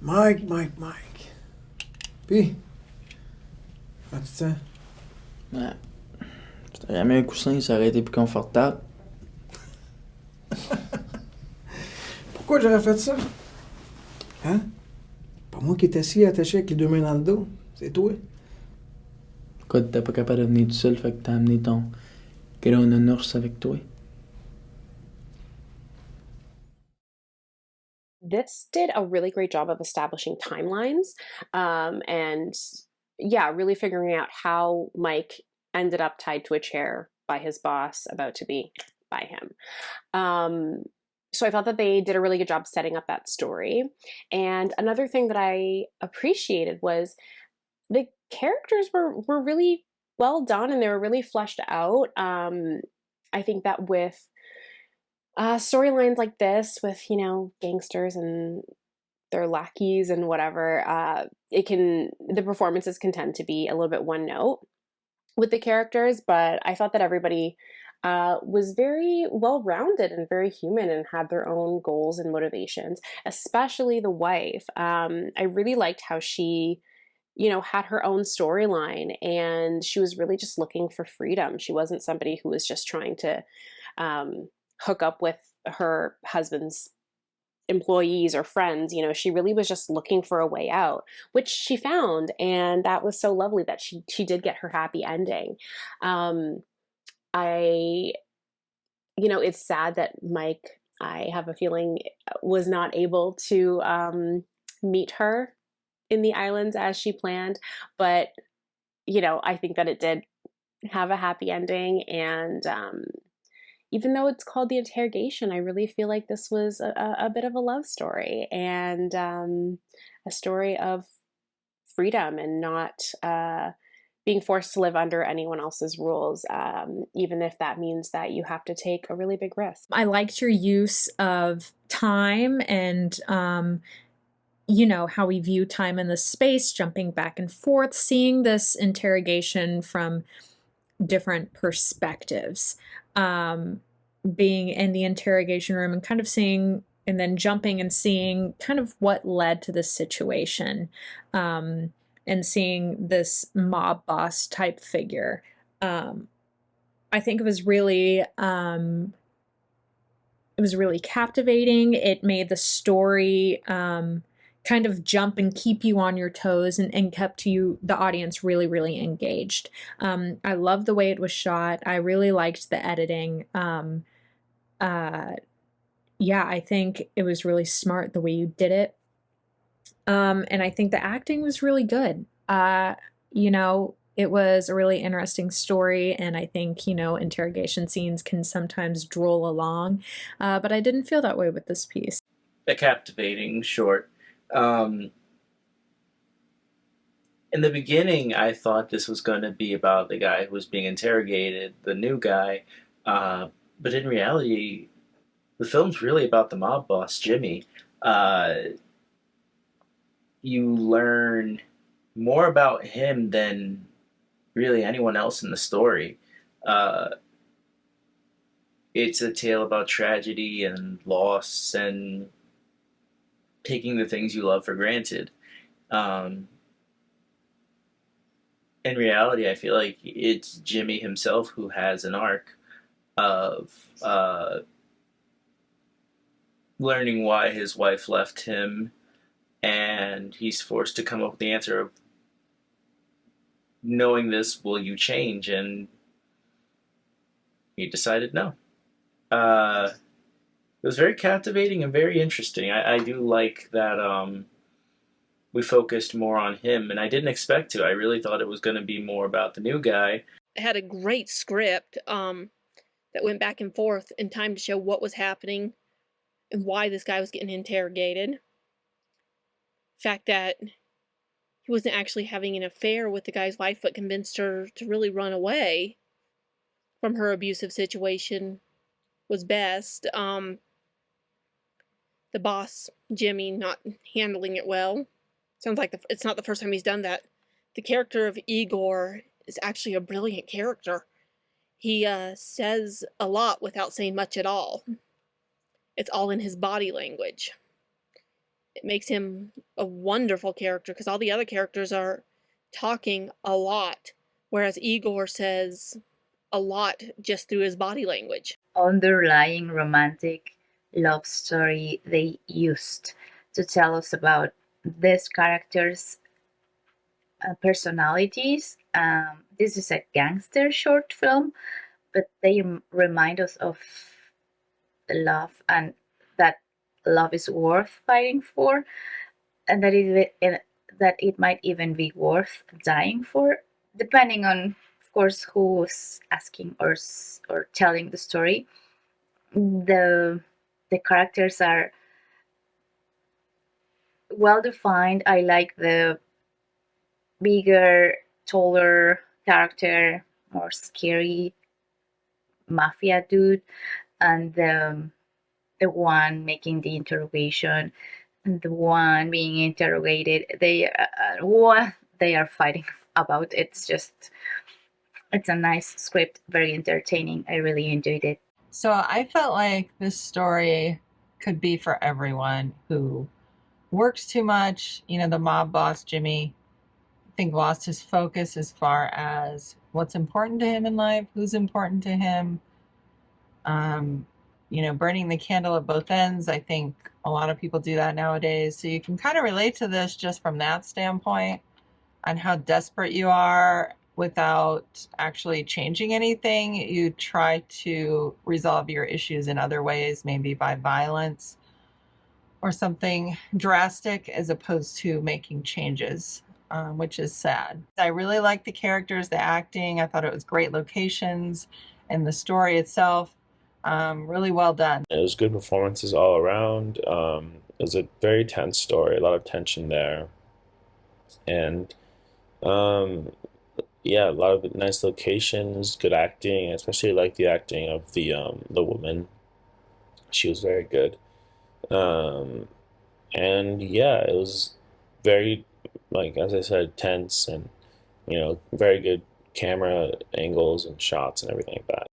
Mike. Puis, comment tu te sens? Ouais. Si t'avais mis un coussin, ça aurait été plus confortable. Pourquoi j'aurais fait ça? Hein? Pas moi qui est assis attaché avec les deux mains dans le dos. C'est toi. Pourquoi t'étais pas capable de venir tout seul, fait que t'as amené ton gros nounours avec toi? This did a really great job of establishing timelines, and yeah, really figuring out how Mike ended up tied to a chair by his boss, about to be by him. So I thought that they did a really good job setting up that story. And another thing that I appreciated was the characters were really well done, and they were really fleshed out. I think that with storylines like this, with gangsters and their lackeys and whatever, the performances can tend to be a little bit one note with the characters. But I thought that everybody was very well rounded and very human and had their own goals and motivations, especially the wife. I really liked how she had her own storyline, and she was really just looking for freedom. She wasn't somebody who was just trying to hook up with her husband's employees or friends. She really was just looking for a way out, which she found, and that was so lovely that she did get her happy ending. It's sad that Mike, I have a feeling, was not able to meet her in the islands as she planned, but I think that it did have a happy ending. And even though it's called The Interrogation, I really feel like this was a bit of a love story, and a story of freedom and not being forced to live under anyone else's rules, even if that means that you have to take a really big risk. I liked your use of time and how we view time in the space, jumping back and forth, seeing this interrogation from different perspectives, being in the interrogation room and kind of seeing, and then jumping and seeing kind of what led to this situation, and seeing this mob boss type figure. I think it was really captivating. It made the story kind of jump and keep you on your toes, and kept the audience really, really engaged. I love the way it was shot. I really liked the editing. I think it was really smart the way you did it. And I think the acting was really good. It was a really interesting story, and I think, interrogation scenes can sometimes droll along, but I didn't feel that way with this piece. A captivating short. In the beginning, I thought this was going to be about the guy who was being interrogated, the new guy, but in reality, the film's really about the mob boss, Jimmy. You learn more about him than really anyone else in the story. It's a tale about tragedy and loss and taking the things you love for granted. In reality, I feel like it's Jimmy himself who has an arc of learning why his wife left him, and he's forced to come up with the answer of, knowing this, will you change? And he decided no. It was very captivating and very interesting. I do like that we focused more on him, and I didn't expect to. I really thought it was going to be more about the new guy. It had a great script that went back and forth in time to show what was happening and why this guy was getting interrogated. The fact that he wasn't actually having an affair with the guy's wife, but convinced her to really run away from her abusive situation was best. The boss, Jimmy, not handling it well. Sounds like it's not the first time he's done that. The character of Igor is actually a brilliant character. He says a lot without saying much at all. It's all in his body language. it makes him a wonderful character because all the other characters are talking a lot, whereas Igor says a lot just through his body language. Underlying romantic love story they used to tell us about these characters' personalities. This is a gangster short film, but they remind us of love and that love is worth fighting for, and that it might even be worth dying for, depending on, of course, who's asking or telling the story. The characters are well defined. I like the bigger, taller character, more scary mafia dude, and the one making the interrogation and the one being interrogated. What they are fighting about. It's a nice script, very entertaining. I really enjoyed it. So I felt like this story could be for everyone who works too much. You know, the mob boss, Jimmy, I think lost his focus as far as what's important to him in life, who's important to him. You know, burning the candle at both ends. I think a lot of people do that nowadays. So you can kind of relate to this just from that standpoint on how desperate you are without actually changing anything. You try to resolve your issues in other ways, maybe by violence or something drastic, as opposed to making changes, which is sad. I really liked the characters, the acting. I thought it was great locations, and the story itself, really well done. It was good performances all around. It was a very tense story, a lot of tension there. And yeah, a lot of nice locations, good acting. I especially like the acting of the woman. She was very good. And yeah, it was very, like as I said, tense and very good camera angles and shots and everything like that.